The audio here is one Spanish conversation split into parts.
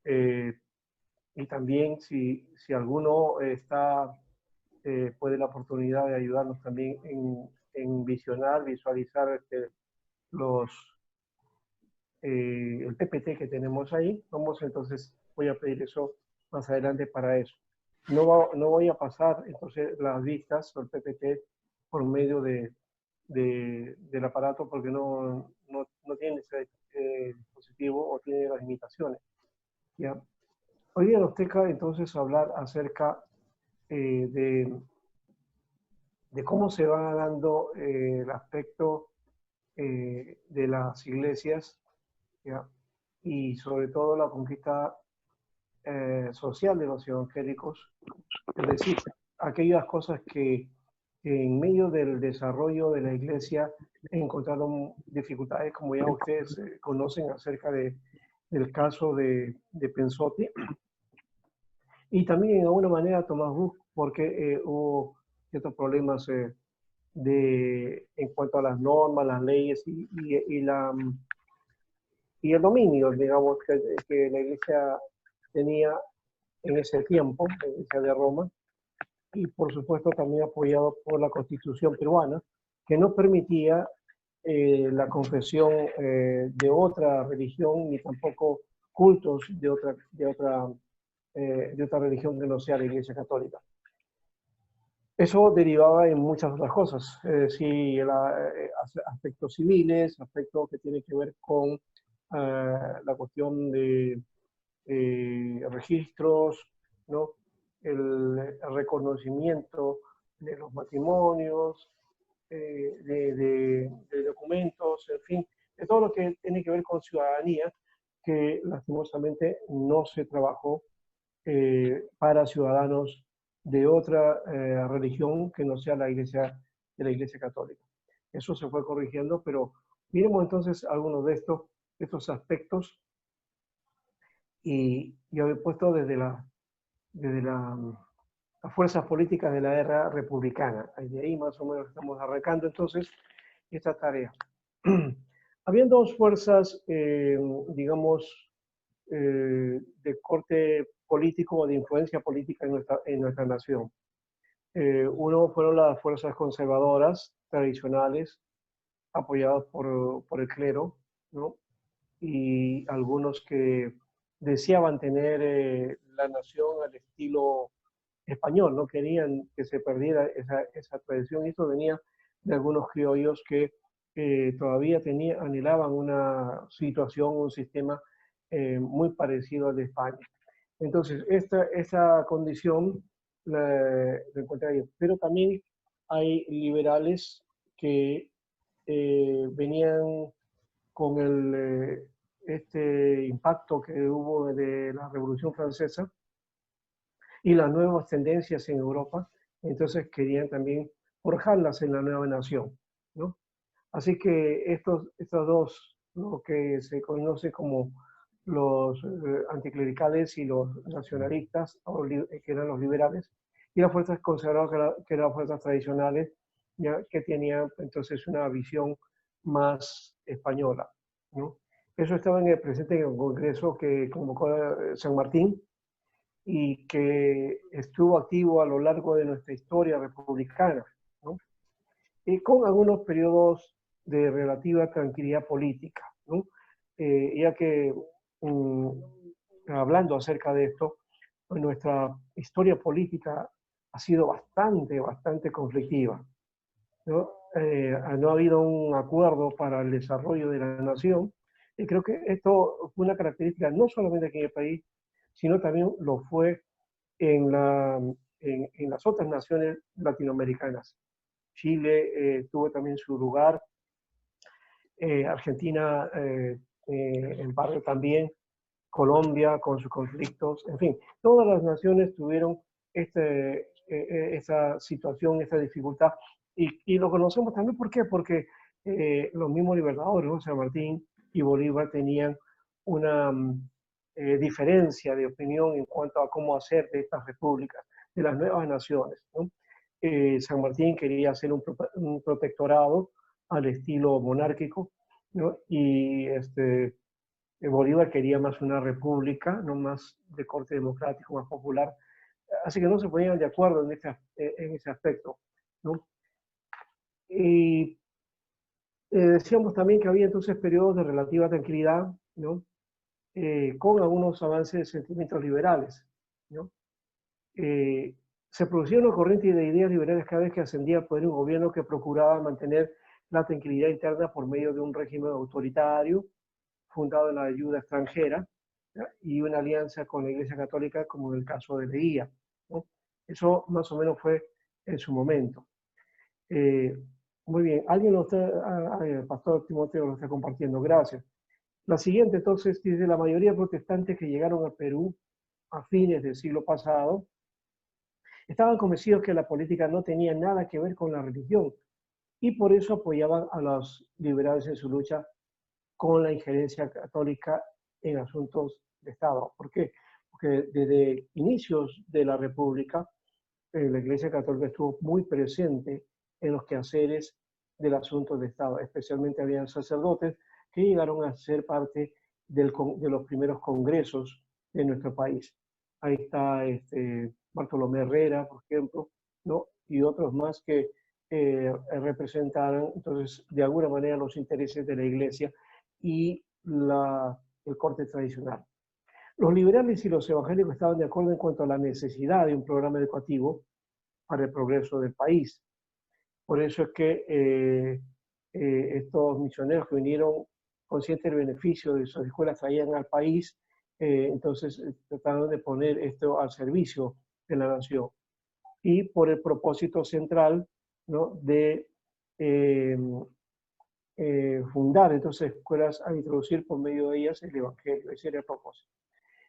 Y también si alguno puede la oportunidad de ayudarnos también en visualizar los, el PPT que tenemos ahí, entonces voy a pedir eso más adelante para eso. No voy a pasar entonces las vistas o el PPT por medio del aparato porque no tiene ese dispositivo o tiene las limitaciones. ¿Ya? Hoy día nos toca entonces hablar acerca eh, de, de cómo se va dando el aspecto de las iglesias, ¿ya? Y sobre todo la conquista social de los evangélicos, es decir, aquellas cosas que en medio del desarrollo de la iglesia encontraron dificultades, como ya ustedes conocen acerca del caso de Pensotti, y también en alguna manera Tomás Buch, porque hubo ciertos problemas en cuanto a las normas, las leyes y el dominio, digamos, que la iglesia tenía en ese tiempo, la iglesia de Roma, y por supuesto también apoyado por la Constitución peruana, que no permitía la confesión de otra religión ni tampoco cultos de otra religión que no sea la Iglesia Católica. Eso derivaba en muchas otras cosas, sí, aspectos civiles, aspectos que tienen que ver con la cuestión de registros, ¿no? El reconocimiento de los matrimonios, de documentos, en fin, de todo lo que tiene que ver con ciudadanía, que lastimosamente no se trabajó para ciudadanos de otra religión que no sea de la Iglesia Católica. Eso se fue corrigiendo, pero miremos entonces algunos de estos aspectos y yo he puesto desde las fuerzas políticas de la era republicana. De ahí más o menos estamos arrancando entonces esta tarea. Habían dos fuerzas, digamos, de corte político o de influencia política en nuestra nación. Uno fueron las fuerzas conservadoras tradicionales, apoyadas por el clero, ¿no? Y algunos que deseaban tener la nación al estilo español, no querían que se perdiera esa tradición, y eso venía de algunos criollos que todavía anhelaban una situación, un sistema muy parecido al de España. Entonces, esa condición la encontré ahí. Pero también hay liberales que venían con este impacto que hubo de la Revolución Francesa y las nuevas tendencias en Europa, entonces querían también forjarlas en la nueva nación, ¿no? Así que estos dos, lo que se conoce como los anticlericales y los nacionalistas, que eran los liberales, y las fuerzas conservadoras, que eran las fuerzas tradicionales, ya que tenían entonces una visión más española, ¿no? Eso estaba presente en el Congreso que convocó San Martín y que estuvo activo a lo largo de nuestra historia republicana, ¿no? Y con algunos periodos de relativa tranquilidad política, ¿no? Ya que hablando acerca de esto, pues nuestra historia política ha sido bastante conflictiva, ¿no? No ha habido un acuerdo para el desarrollo de la nación, y creo que esto fue una característica no solamente aquí en el país, sino también lo fue en, en las otras naciones latinoamericanas. Chile tuvo también su lugar, Argentina en parte también, Colombia con sus conflictos, en fin, todas las naciones tuvieron esa situación, esa dificultad, y lo conocemos también, ¿por qué? Porque los mismos libertadores, ¿no? San Martín y Bolívar tenían una diferencia de opinión en cuanto a cómo hacer de estas repúblicas, de las nuevas naciones, ¿no? San Martín quería hacer un protectorado al estilo monárquico, ¿no? Y Bolívar quería más una república, no más de corte democrático, más popular. Así que no se ponían de acuerdo en ese aspecto, ¿no? Y decíamos también que había entonces periodos de relativa tranquilidad, ¿no? Con algunos avances de sentimientos liberales, ¿no? Eh, Se producía una corriente de ideas liberales cada vez que ascendía al poder un gobierno que procuraba mantener la tranquilidad interna por medio de un régimen autoritario fundado en la ayuda extranjera, ¿ya? Y una alianza con la Iglesia Católica, como en el caso de Leguía, ¿no? Eso más o menos fue en su momento. Eh, Muy bien, alguien lo está, el pastor Timoteo lo está compartiendo, gracias. La siguiente, entonces, dice, la mayoría de protestantes que llegaron a Perú a fines del siglo pasado estaban convencidos que la política no tenía nada que ver con la religión y por eso apoyaban a los liberales en su lucha con la injerencia católica en asuntos de Estado. ¿Por qué? Porque desde inicios de la República, la Iglesia Católica estuvo muy presente en los quehaceres del asunto de Estado. Especialmente habían sacerdotes que llegaron a ser parte de los primeros congresos de nuestro país. Ahí está Bartolomé Herrera, por ejemplo, ¿no? Y otros más que representaron, entonces, de alguna manera los intereses de la Iglesia y el corte tradicional. Los liberales y los evangélicos estaban de acuerdo en cuanto a la necesidad de un programa educativo para el progreso del país. Por eso es que estos misioneros que vinieron conscientes del beneficio de sus escuelas traían al país, entonces trataron de poner esto al servicio de la nación. Y por el propósito central, ¿no?, de eh, fundar entonces escuelas a introducir por medio de ellas el Evangelio. Ese era el propósito.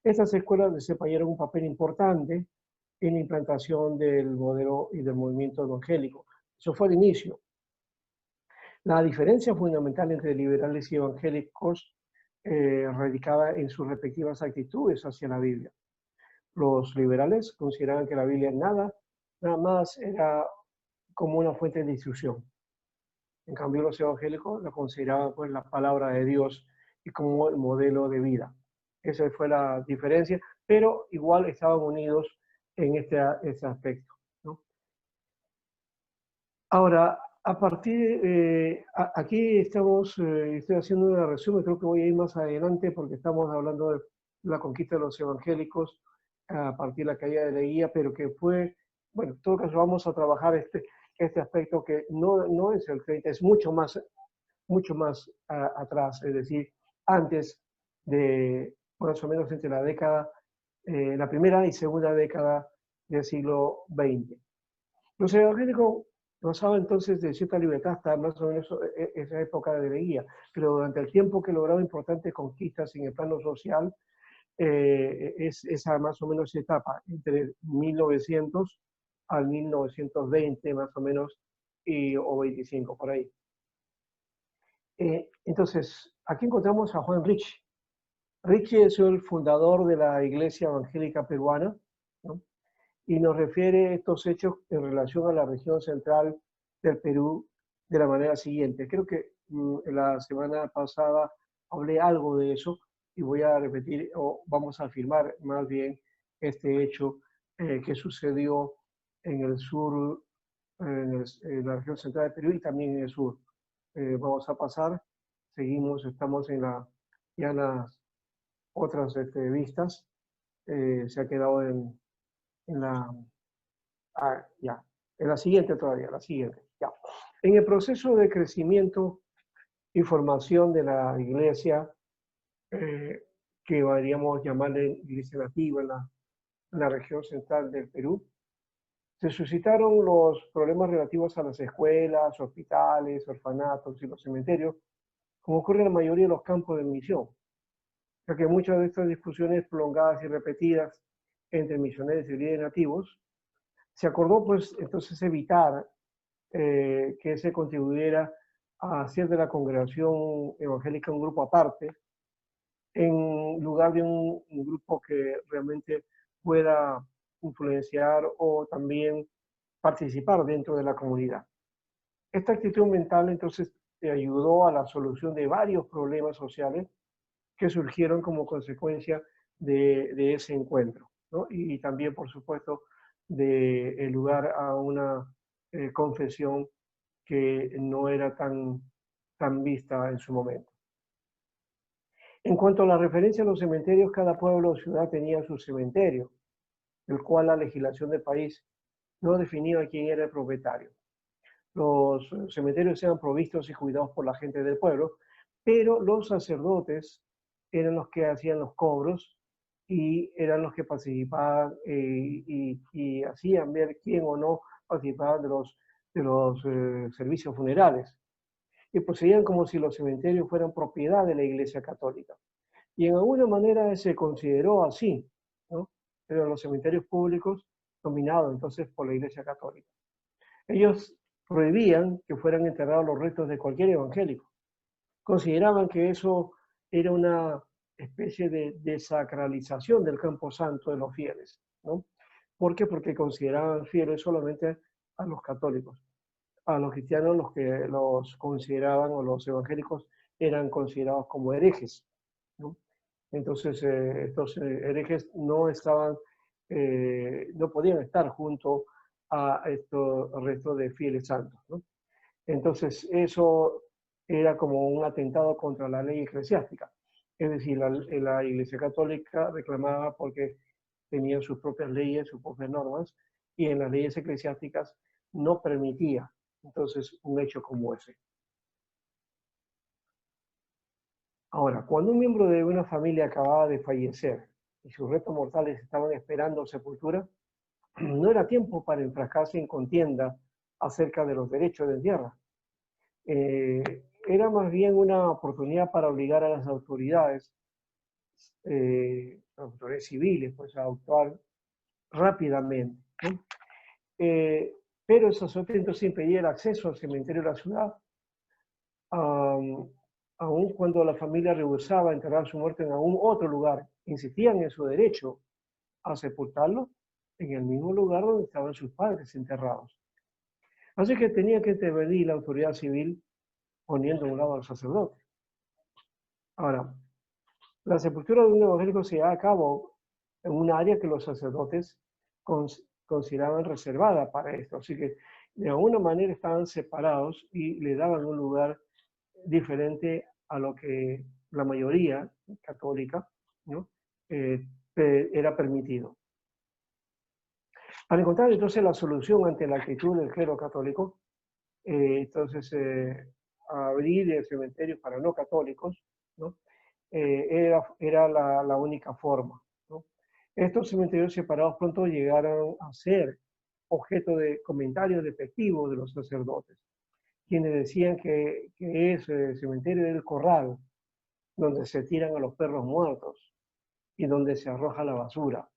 Estas escuelas desempeñaron un papel importante en la implantación del modelo y del movimiento evangélico. Eso fue el inicio. La diferencia fundamental entre liberales y evangélicos radicaba en sus respectivas actitudes hacia la Biblia. Los liberales consideraban que la Biblia nada más era como una fuente de instrucción. En cambio, los evangélicos la consideraban pues la palabra de Dios y como el modelo de vida. Esa fue la diferencia, pero igual estaban unidos en este aspecto, ¿no? Ahora, a partir, aquí estoy haciendo una resumen, creo que voy a ir más adelante porque estamos hablando de la conquista de los evangélicos a partir de la caída de Leguía, pero que fue, bueno, en todo caso vamos a trabajar este aspecto que no es el 30, es mucho más atrás, es decir, antes de más o menos entre la primera y segunda década del siglo XX. Los evangélicos gozaban entonces de cierta libertad hasta más o menos esa época de Leguía, pero durante el tiempo que lograron importantes conquistas en el plano social, es esa más o menos etapa, entre 1900 al 1920 más o menos, o 25 por ahí. Entonces, aquí encontramos a Juan Rich. Rich es el fundador de la Iglesia Evangélica Peruana, ¿no? Y nos refiere estos hechos en relación a la región central del Perú de la manera siguiente. Creo que la semana pasada hablé algo de eso y voy a repetir, o vamos a afirmar más bien este hecho que sucedió en el sur, en la región central del Perú y también en el sur. Vamos a pasar, seguimos, estamos ya en las otras vistas, se ha quedado en la, ya, en la siguiente todavía, la siguiente, ya. En el proceso de crecimiento y formación de la iglesia, que podríamos llamarle iglesia nativa en la región central del Perú, se suscitaron los problemas relativos a las escuelas, hospitales, orfanatos y los cementerios, como ocurre en la mayoría de los campos de misión, ya que muchas de estas discusiones prolongadas y repetidas entre misioneros y líderes nativos, se acordó pues entonces evitar que se contribuyera a hacer de la congregación evangélica un grupo aparte, en lugar de un grupo que realmente pueda influenciar o también participar dentro de la comunidad. Esta actitud mental entonces ayudó a la solución de varios problemas sociales que surgieron como consecuencia de ese encuentro, ¿no? Y también, por supuesto, de el lugar a una confesión que no era tan vista en su momento. En cuanto a la referencia a los cementerios, cada pueblo o ciudad tenía su cementerio, el cual la legislación del país no definía quién era el propietario. Los cementerios eran provistos y cuidados por la gente del pueblo, pero los sacerdotes eran los que hacían los cobros y eran los que participaban y hacían ver quién o no participaba de los servicios funerales. Y procedían como si los cementerios fueran propiedad de la Iglesia Católica. Y en alguna manera se consideró así, ¿no? Pero los cementerios públicos dominados entonces por la Iglesia Católica. Ellos prohibían que fueran enterrados los restos de cualquier evangélico. Consideraban que eso era una especie de desacralización del campo santo de los fieles, ¿no? ¿Por qué? Porque consideraban fieles solamente a los católicos. A los cristianos los que los consideraban, o los evangélicos, eran considerados como herejes, ¿no? Entonces, estos herejes no podían estar junto a estos restos de fieles santos, ¿no? Entonces, eso era como un atentado contra la ley eclesiástica. Es decir, la Iglesia Católica reclamaba porque tenía sus propias leyes, sus propias normas, y en las leyes eclesiásticas no permitía, entonces, un hecho como ese. Ahora, cuando un miembro de una familia acababa de fallecer y sus restos mortales estaban esperando sepultura, no era tiempo para enfrascarse en contienda acerca de los derechos de tierra. Era más bien una oportunidad para obligar a las autoridades civiles, pues, a actuar rápidamente, ¿no? Pero el sacerdote entonces impedía el acceso al cementerio de la ciudad, aun cuando la familia rehusaba enterrar su muerte en algún otro lugar. Insistían en su derecho a sepultarlo en el mismo lugar donde estaban sus padres enterrados. Así que tenía que intervenir la autoridad civil poniendo a un lado al sacerdote. Ahora, la sepultura de un evangélico se lleva a cabo en un área que los sacerdotes consideraban reservada para esto. Así que de alguna manera estaban separados y le daban un lugar diferente a lo que la mayoría católica, ¿no? Era permitido. Para encontrar entonces la solución ante la actitud del clero católico, entonces abrir el cementerio para no católicos, ¿no? Era la única forma, ¿no? Estos cementerios separados pronto llegaron a ser objeto de comentarios despectivos de los sacerdotes, quienes decían que es el cementerio del corral, donde se tiran a los perros muertos y donde se arroja la basura.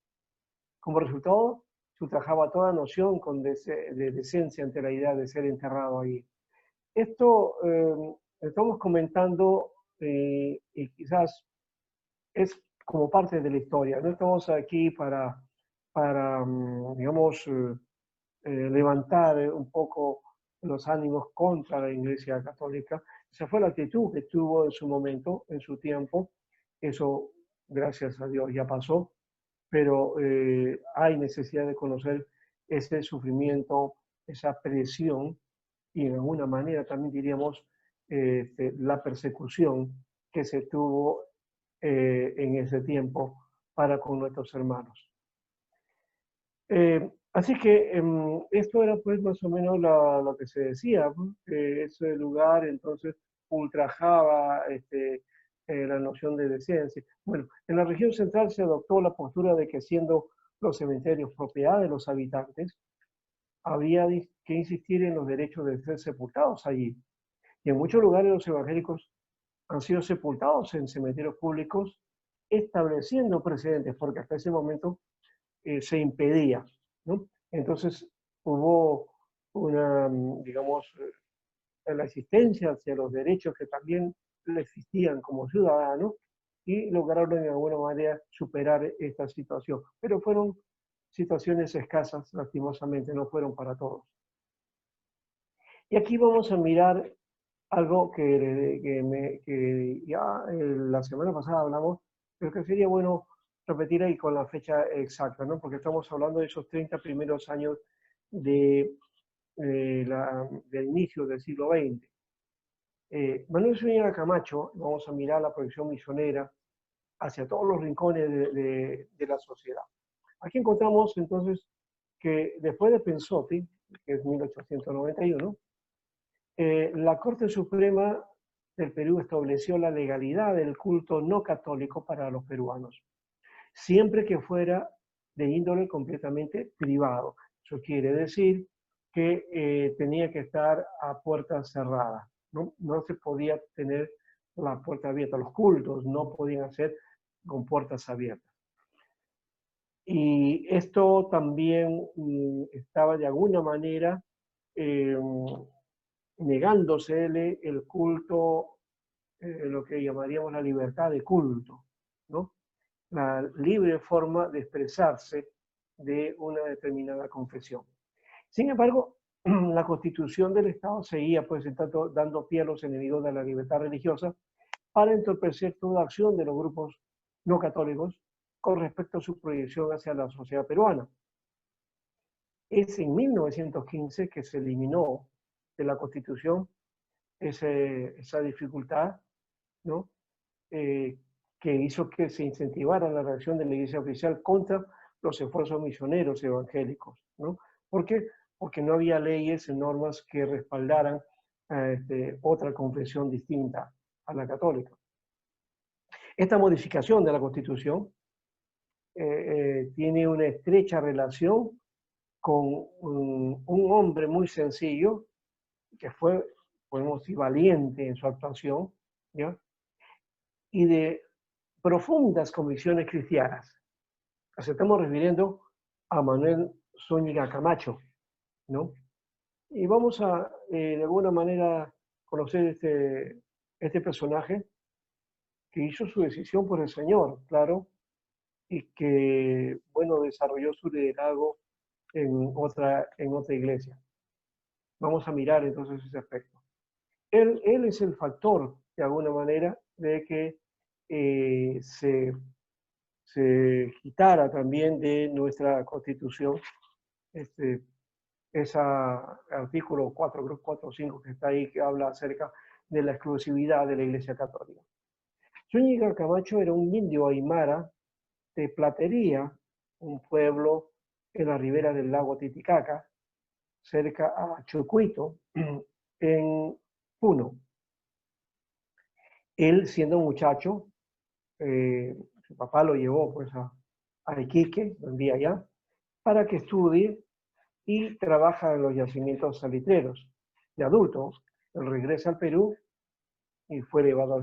Como resultado, se ultrajaba toda noción de decencia ante la idea de ser enterrado ahí. Esto estamos comentando y quizás es como parte de la historia. No estamos aquí para digamos, levantar un poco los ánimos contra la Iglesia Católica. Esa fue la actitud que tuvo en su momento, en su tiempo. Eso, gracias a Dios, ya pasó. Pero hay necesidad de conocer ese sufrimiento, esa presión y en alguna manera también diríamos la persecución que se tuvo en ese tiempo para con nuestros hermanos. Así que esto era pues más o menos lo que se decía, ¿no? Ese lugar entonces ultrajaba la noción de decencia. Bueno, en la región central se adoptó la postura de que siendo los cementerios propiedad de los habitantes, había que insistir en los derechos de ser sepultados allí. Y en muchos lugares los evangélicos han sido sepultados en cementerios públicos, estableciendo precedentes, porque hasta ese momento se impedía, ¿no? Entonces hubo una, digamos, la existencia hacia los derechos que también le existían como ciudadanos y lograron de alguna manera superar esta situación. Pero fueron situaciones escasas, lastimosamente, no fueron para todos. Y aquí vamos a mirar algo que ya la semana pasada hablamos, pero que sería bueno repetir ahí con la fecha exacta, ¿no? Porque estamos hablando de esos 30 primeros años de, del inicio del siglo XX. Manuel Zúñiga Camacho, vamos a mirar la proyección misionera hacia todos los rincones de la sociedad. Aquí encontramos entonces que después de Pensotti, que es 1891, la Corte Suprema del Perú estableció la legalidad del culto no católico para los peruanos, siempre que fuera de índole completamente privado. Eso quiere decir que tenía que estar a puertas cerradas, ¿no? No se podía tener la puerta abierta, los cultos no podían ser con puertas abiertas. Y esto también estaba de alguna manera eh, negándosele el culto, lo que llamaríamos la libertad de culto, ¿no? La libre forma de expresarse de una determinada confesión. Sin embargo, la constitución del Estado seguía pues dando pie a los enemigos de la libertad religiosa para entorpecer toda acción de los grupos no católicos con respecto a su proyección hacia la sociedad peruana. Es en 1915 que se eliminó de la Constitución esa dificultad, ¿no? Que hizo que se incentivara la reacción de la Iglesia oficial contra los esfuerzos misioneros evangélicos, ¿no? ¿Por qué? Porque no había leyes y normas que respaldaran otra confesión distinta a la católica. Esta modificación de la Constitución tiene una estrecha relación con un hombre muy sencillo, que fue, podemos decir, valiente en su actuación, ¿ya? Y de profundas convicciones cristianas. Nos estamos refiriendo a Manuel Zúñiga Camacho, ¿no? Y vamos a, de alguna manera, conocer este personaje que hizo su decisión por el Señor, claro, y que, bueno, desarrolló su liderazgo en otra iglesia. Vamos a mirar entonces ese aspecto. Él es el factor, de alguna manera, de que se quitara también de nuestra Constitución ese artículo 445 que está ahí, que habla acerca de la exclusividad de la Iglesia Católica. Zúñiga Camacho era un indio aymara de Platería, un pueblo en la ribera del lago Titicaca, cerca a Chucuito, en Puno. Él, siendo un muchacho, su papá lo llevó pues a Iquique, un día allá, para que estudie y trabaja en los yacimientos salitreros. De adulto, él regresa al Perú y fue llevado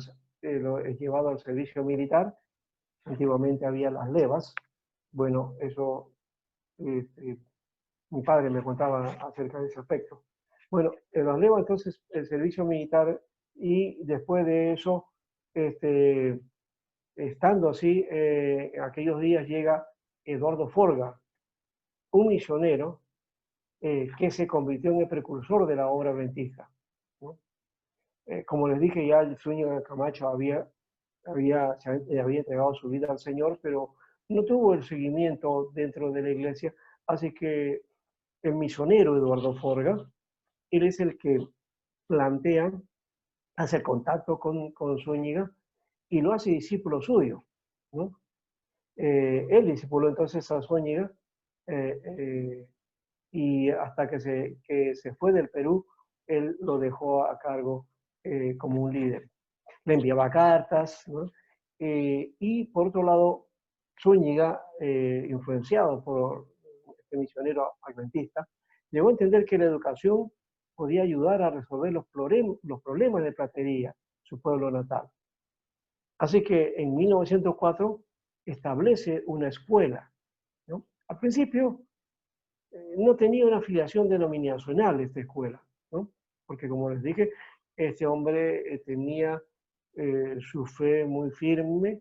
al servicio militar. Antiguamente había las levas. Bueno, eso mi padre me contaba acerca de ese aspecto. Bueno, en las levas entonces el servicio militar y después de eso, estando así, en aquellos días llega Eduardo Forga, un misionero que se convirtió en el precursor de la obra adventista, ¿no? Como les dije, ya el Zúñiga Camacho había entregado su vida al Señor, pero no tuvo el seguimiento dentro de la iglesia, así que el misionero Eduardo Forga, él es el que plantea, hace contacto con Zúñiga y lo hace discípulo suyo, ¿no? Él discipuló entonces a Zúñiga y hasta que se fue del Perú, él lo dejó a cargo como un líder. Le enviaba cartas, ¿no? Y por otro lado, Zúñiga, influenciado por este misionero adventista, llegó a entender que la educación podía ayudar a resolver los problemas de Platería, su pueblo natal. Así que en 1904 establece una escuela, ¿no? Al principio no tenía una afiliación denominacional esta escuela, ¿no? Porque como les dije, este hombre tenía su fe muy firme,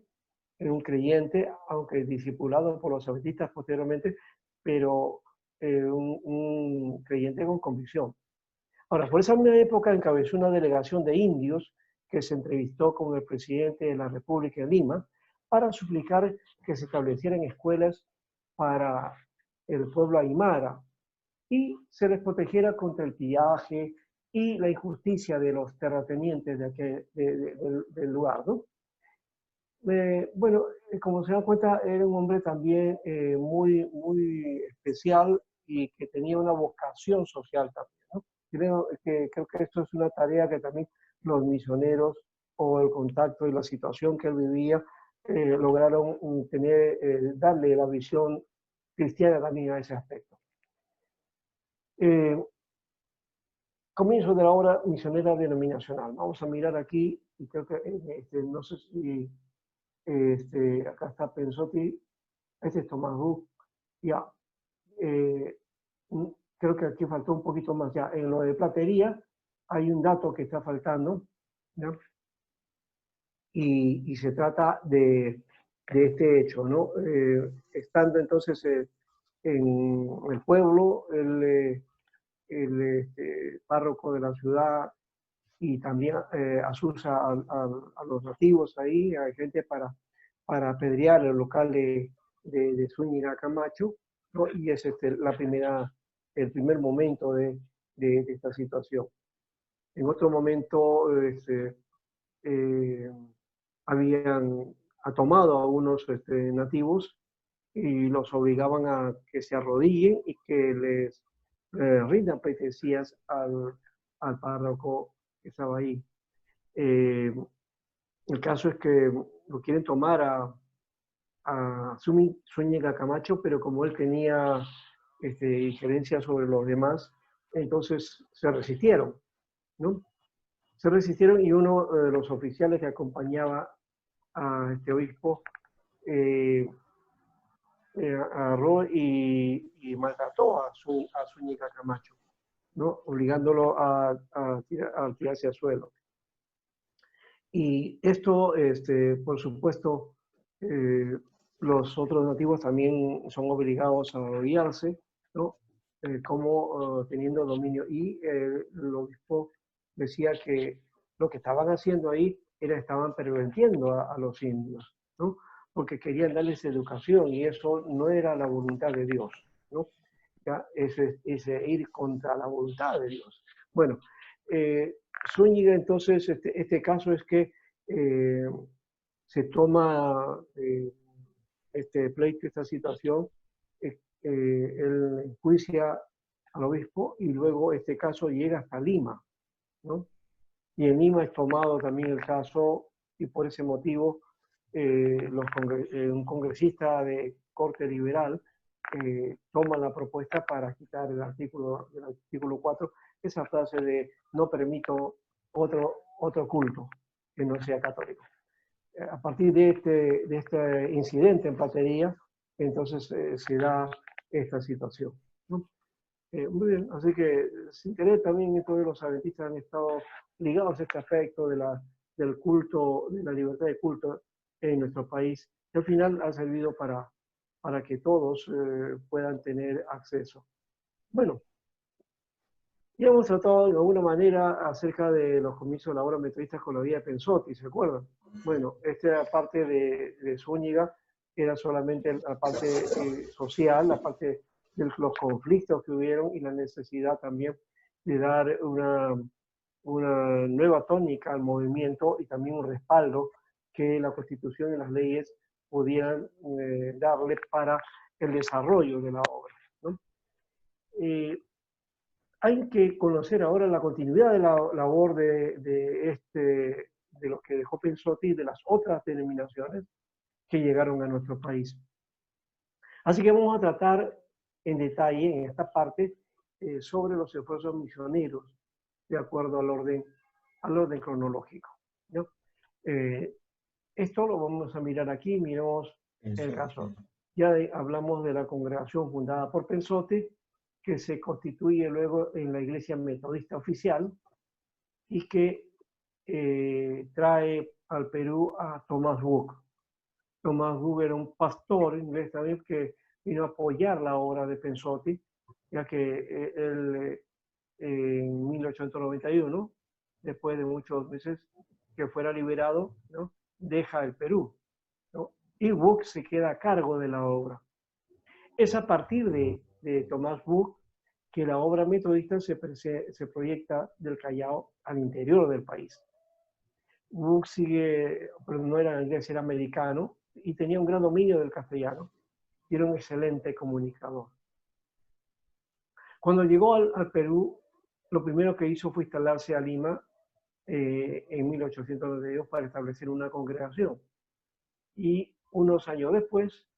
era un creyente, aunque discipulado por los adventistas posteriormente, pero un creyente con convicción. Ahora, por esa misma época encabezó una delegación de indios que se entrevistó con el presidente de la República de Lima para suplicar que se establecieran escuelas para el pueblo aymara y se les protegiera contra el pillaje y la injusticia de los terratenientes del lugar, ¿no? Bueno, como se dan cuenta, era un hombre también muy especial y que tenía una vocación social también, ¿no? Creo que esto es una tarea que también los misioneros o el contacto y la situación que él vivía lograron darle la visión cristiana también a ese aspecto. Comienzo de la obra misionera denominacional. Vamos a mirar aquí, y creo que no sé si acá está Pensotti, este es Tomás Buch, ya. Eh, Creo que aquí faltó un poquito más ya. En lo de platería hay un dato que está faltando, ¿ya? Y se trata de este hecho, ¿no? Estando entonces en el pueblo, el párroco de la ciudad y también asusa a los nativos ahí, a gente para apedrear el local de Zúñiga Camacho, ¿no? Y es el primer momento de esta situación. En otro momento eh, habían tomado a unos nativos y los obligaban a que se arrodillen y que les rindan pleitesías al párroco que estaba ahí. El caso es que lo quieren tomar a Zúñiga Camacho, pero como él tenía injerencia sobre los demás, entonces se resistieron, ¿no? Se resistieron y uno de los oficiales que acompañaba a este obispo agarró y maltrató a Zúñiga Camacho, ¿no? Obligándolo a tirarse al suelo. Y esto, por supuesto, los otros nativos también son obligados a arrodillarse, ¿no? Como teniendo dominio. Y el obispo decía que lo que estaban haciendo ahí estaban pervirtiendo a los indios, ¿no? Porque querían darles educación y eso no era la voluntad de Dios, ¿no? ¿Ya? Ese ir contra la voluntad de Dios. Bueno, Zúñiga, entonces, este caso es que se toma este pleito, esta situación, él enjuicia al obispo y luego este caso llega hasta Lima, ¿no? Y en Lima es tomado también el caso y por ese motivo un congresista de corte liberal toma la propuesta para quitar del artículo 4 esa frase de no permito otro culto que no sea católico. A partir de este incidente en Platería, entonces se da esta situación, ¿no? Muy bien, así que sin querer también todos los adventistas han estado ligados a este aspecto del culto, de la libertad de culto en nuestro país, que al final ha servido para que todos puedan tener acceso. Bueno, ya hemos tratado de alguna manera acerca de los comienzos de la obra metodista con la vida de Pensotti, ¿se acuerdan? Bueno, esta parte de Zúñiga era solamente la parte social, la parte de los conflictos que hubieron y la necesidad también de dar una nueva tónica al movimiento y también un respaldo que la Constitución y las leyes pudieran darle para el desarrollo de la obra, ¿no? Hay que conocer ahora la continuidad de la labor de lo que dejó Pensotti y de las otras denominaciones que llegaron a nuestro país. Así que vamos a tratar en detalle en esta parte sobre los esfuerzos misioneros de acuerdo al orden cronológico, ¿no? Esto lo vamos a mirar aquí, miramos el caso. Ya hablamos de la congregación fundada por Pensotti, que se constituye luego en la Iglesia Metodista Oficial y que trae al Perú a Tomás Buch. Tomás Buch era un pastor inglés también que vino a apoyar la obra de Pensotti, ya que él en 1891, después de muchos meses que fuera liberado, ¿no? Deja el Perú, ¿no? Y Buch se queda a cargo de la obra. Es a partir de Tomás Buch que la obra metodista se proyecta del Callao al interior del país. Buch sigue, pero no era inglés, era americano y tenía un gran dominio del castellano y era un excelente comunicador. Cuando llegó al Perú, lo primero que hizo fue instalarse a Lima en 1892 para establecer una congregación. Y unos años después,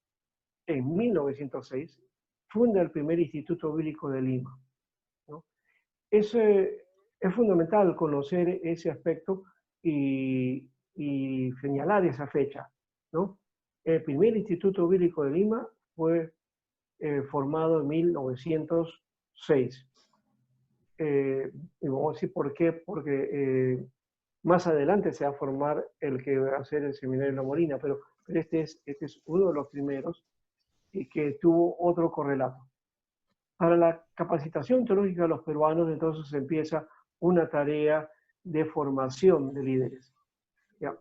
en 1906, funda el primer Instituto Bíblico de Lima, ¿no? Es fundamental conocer ese aspecto y señalar esa fecha, ¿no? El primer Instituto Bíblico de Lima fue formado en 1906. Y vamos a decir por qué, porque más adelante se va a formar el que va a ser el Seminario de La Molina, pero este es uno de los primeros y que tuvo otro correlato. Para la capacitación teológica de los peruanos, entonces empieza una tarea de formación de líderes. ¿Ya?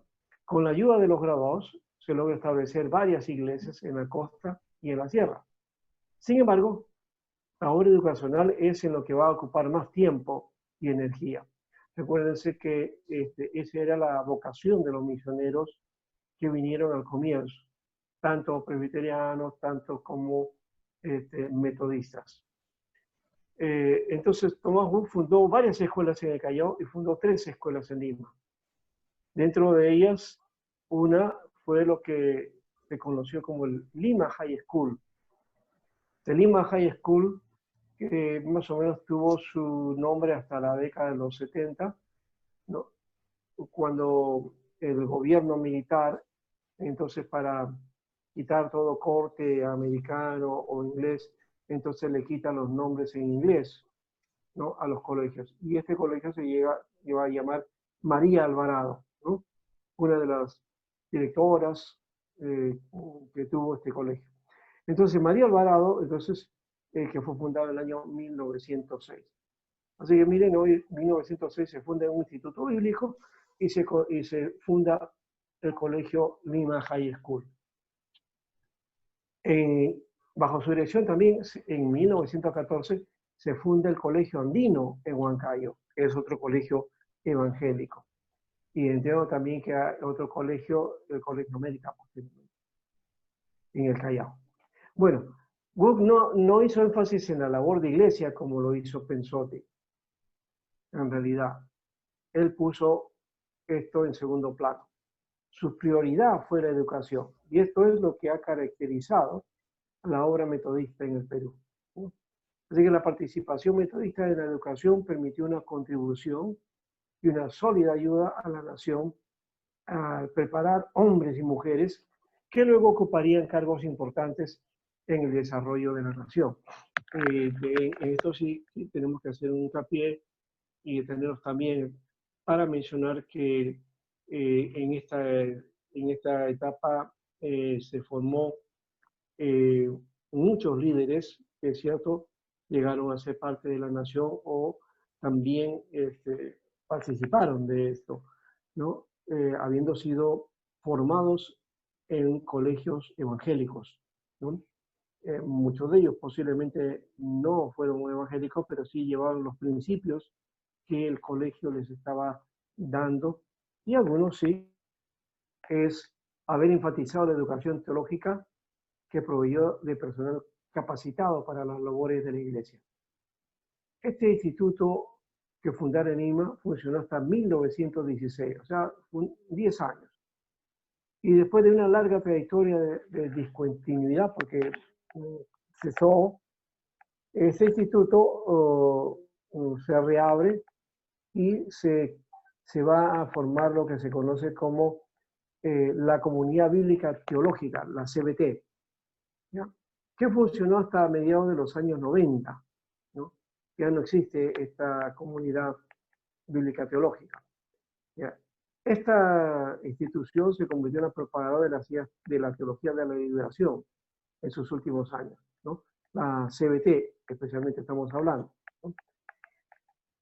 Con la ayuda de los graduados se logra establecer varias iglesias en la costa y en la sierra. Sin embargo, la obra educacional es en lo que va a ocupar más tiempo y energía. Recuérdense que esa era la vocación de los misioneros que vinieron al comienzo, tanto presbiterianos, tanto como metodistas. Entonces, Tomás Buch fundó varias escuelas en el Callao y fundó 3 escuelas en Lima. Dentro de ellas, una fue lo que se conoció como el Lima High School. El Lima High School, que más o menos tuvo su nombre hasta la década de los 70, ¿no? Cuando el gobierno militar, entonces para quitar todo corte americano o inglés, entonces le quitan los nombres en inglés, ¿no? A los colegios. Y este colegio se iba a llamar María Alvarado, ¿no? Una de las directoras que tuvo este colegio. Entonces, María Alvarado, entonces, que fue fundado en el año 1906. Así que miren, hoy en 1906 se funda un instituto bíblico y se funda el colegio Lima High School. Bajo su dirección también, en 1914, se funda el Colegio Andino en Huancayo, que es otro colegio evangélico. Y entiendo también que hay otro colegio, el Colegio América, en el Callao. Bueno, Buch no hizo énfasis en la labor de iglesia como lo hizo Pensote. En realidad, él puso esto en segundo plano. Su prioridad fue la educación. Y esto es lo que ha caracterizado la obra metodista en el Perú. Así que la participación metodista en la educación permitió una contribución y una sólida ayuda a la nación a preparar hombres y mujeres que luego ocuparían cargos importantes en el desarrollo de la nación. En esto sí tenemos que hacer un hincapié y detenernos también para mencionar que en esta etapa se formó muchos líderes que, es cierto, llegaron a ser parte de la nación o también participaron de esto, ¿no? Habiendo sido formados en colegios evangélicos, ¿no? Muchos de ellos posiblemente no fueron evangélicos, pero sí llevaban los principios que el colegio les estaba dando, y algunos sí, es haber enfatizado la educación teológica que proveyó de personal capacitado para las labores de la iglesia. Este instituto que fundaron en Lima funcionó hasta 1916, o sea, 10 años. Y después de una larga trayectoria de discontinuidad, porque cesó, ese instituto se reabre y se va a formar lo que se conoce como la Comunidad Bíblica Teológica, la CBT, ¿ya? Que funcionó hasta mediados de los años 90, ¿no? Ya no existe esta comunidad bíblica teológica, ¿ya? Esta institución se convirtió en la propagadora de la teología de la liberación en sus últimos años, ¿no? La CBT, especialmente estamos hablando, ¿no?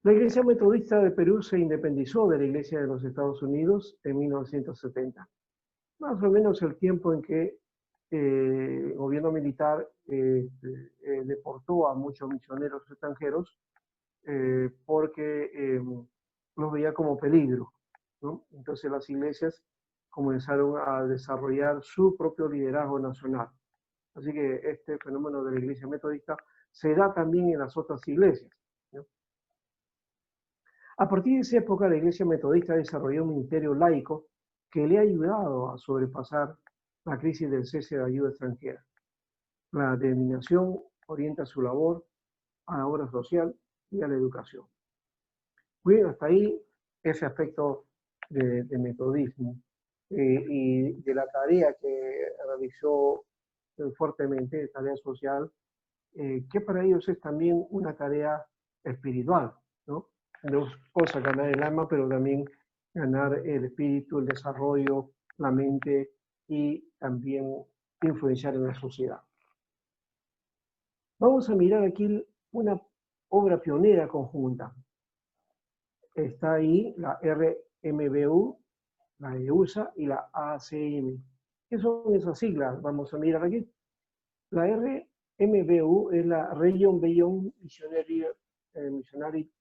La Iglesia Metodista de Perú se independizó de la Iglesia de los Estados Unidos en 1970, más o menos el tiempo en que el gobierno militar deportó a muchos misioneros extranjeros porque los veía como peligro, ¿no? Entonces las iglesias comenzaron a desarrollar su propio liderazgo nacional. Así que este fenómeno de la iglesia metodista se da también en las otras iglesias, ¿no? A partir de esa época, la iglesia metodista desarrolló un ministerio laico que le ha ayudado a sobrepasar la crisis del cese de ayuda extranjera. La denominación orienta su labor a la obra social y a la educación. Bien, hasta ahí ese aspecto de metodismo y de la tarea que realizó fuertemente, de tarea social, que para ellos es también una tarea espiritual, ¿no? Dos cosas, ganar el alma, pero también ganar el espíritu, el desarrollo, la mente y también influenciar en la sociedad. Vamos a mirar aquí una obra pionera conjunta. Está ahí la RMBU, la EUSA y la ACM. ¿Qué son esas siglas? Vamos a mirar aquí. La RMBU es la Region Beyond Missionary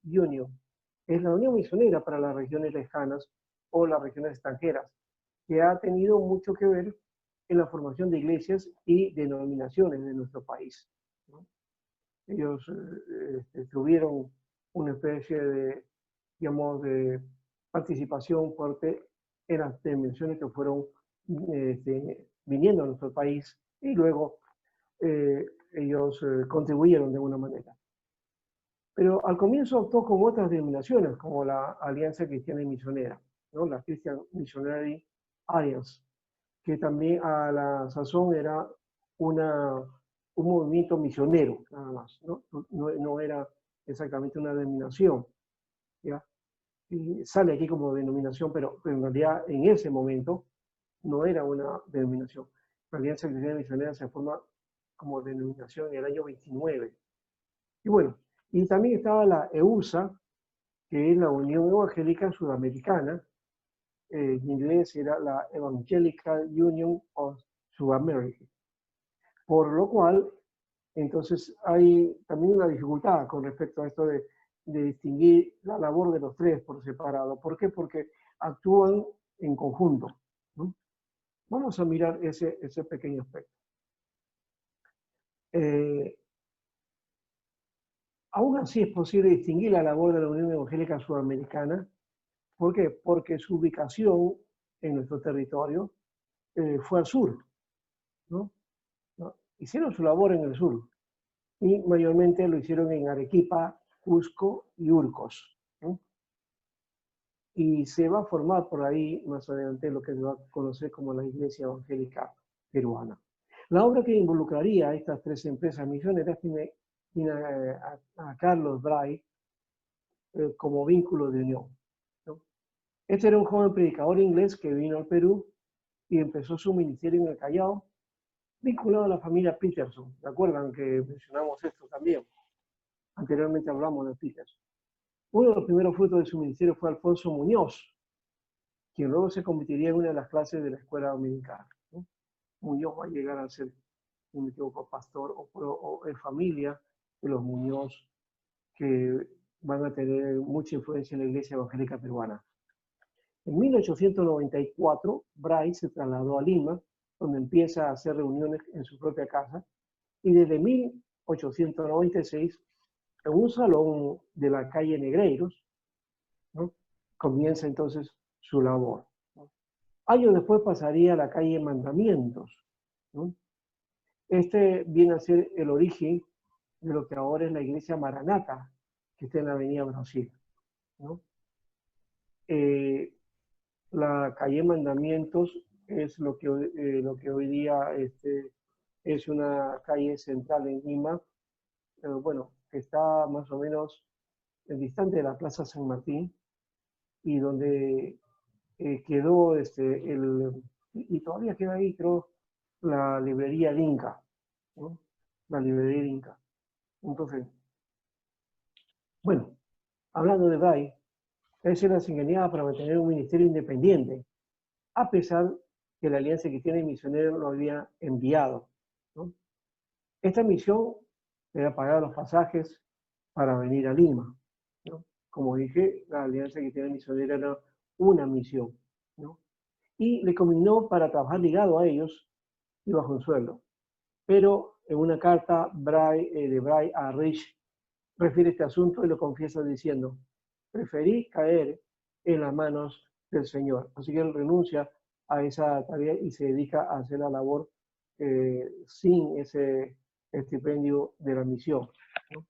Union. Es la Unión Misionera para las regiones lejanas o las regiones extranjeras, que ha tenido mucho que ver en la formación de iglesias y denominaciones de nuestro país, ¿no? Ellos tuvieron una especie de, digamos, de participación fuerte en las dimensiones que fueron viniendo a nuestro país y luego ellos contribuyeron de alguna manera. Pero al comienzo optó con otras denominaciones, como la Alianza Cristiana y Misionera, ¿no? La Christian Missionary Alliance, que también a la sazón era un movimiento misionero, nada más, ¿no? No era exactamente una denominación, ¿ya? Y sale aquí como denominación, pero en realidad en ese momento no era una denominación. La Alianza Cristiana y Misionera se forma como denominación en el año 29. Y bueno, y también estaba la EUSA, que es la Unión Evangélica Sudamericana, en inglés era la Evangelical Union of Sudamerica. Por lo cual, entonces hay también una dificultad con respecto a esto de distinguir la labor de los tres por separado. ¿Por qué? Porque actúan en conjunto, ¿no? Vamos a mirar ese pequeño aspecto. Aún así es posible distinguir la labor de la Unión Evangélica Sudamericana. ¿Por qué? Porque su ubicación en nuestro territorio fue al sur, ¿no? ¿No? Hicieron su labor en el sur y mayormente lo hicieron en Arequipa, Cusco y Urcos, ¿no? Y se va a formar por ahí más adelante lo que se va a conocer como la Iglesia Evangélica Peruana. La obra que involucraría a estas tres empresas misioneras tiene a Carlos Bray como vínculo de unión, ¿no? Este era un joven predicador inglés que vino al Perú y empezó su ministerio en el Callao, vinculado a la familia Peterson. ¿Se acuerdan que mencionamos esto también? Anteriormente hablamos de Peterson. Uno de los primeros frutos de su ministerio fue Alfonso Muñoz, quien luego se convertiría en una de las clases de la escuela dominical, ¿no? Muñoz va a llegar a ser, no me equivoco, pastor o familia de los Muñoz, que van a tener mucha influencia en la iglesia evangélica peruana. En 1894, Bray se trasladó a Lima, donde empieza a hacer reuniones en su propia casa, y desde 1896, en un salón de la calle Negreiros, ¿no?, comienza entonces su labor, ¿no? Años después pasaría a la calle Mandamientos, ¿no? Este viene a ser el origen de lo que ahora es la iglesia Maranata, que está en la avenida Brasil, ¿no? La calle Mandamientos es lo que hoy día es una calle central en Lima, bueno, que está más o menos distante de la Plaza San Martín y donde quedó y todavía queda ahí, creo, la librería del Inca, ¿no? La librería del Inca. Entonces, bueno, hablando de Bray, él se las ingeniaba para mantener un ministerio independiente, a pesar que la Alianza Cristiana y Misionera lo había enviado, ¿no? Esta misión era pagar los pasajes para venir a Lima, ¿no? Como dije, la Alianza Cristiana y Misionera era una misión, ¿no? Y le combinó para trabajar ligado a ellos y bajo un sueldo. Pero en una carta de Bray a Rich refiere este asunto y lo confiesa diciendo: preferí caer en las manos del Señor. Así que él renuncia a esa tarea y se dedica a hacer la labor sin ese estipendio de la misión, ¿no?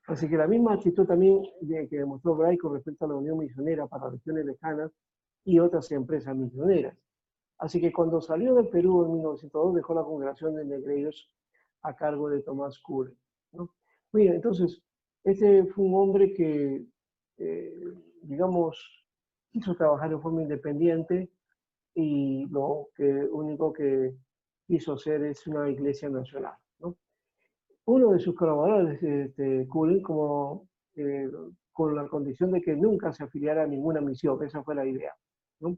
Así que la misma actitud también que demostró Bray con respecto a la Unión Misionera para regiones lejanas y otras empresas misioneras. Así que cuando salió del Perú en 1902 dejó la congregación de negreiros a cargo de Tomás Cure, ¿no? Mira, entonces, este fue un hombre que, digamos, quiso trabajar de forma independiente y lo único que quiso hacer es una iglesia nacional, ¿no? Uno de sus colaboradores, Cullen, con la condición de que nunca se afiliara a ninguna misión, esa fue la idea, ¿no?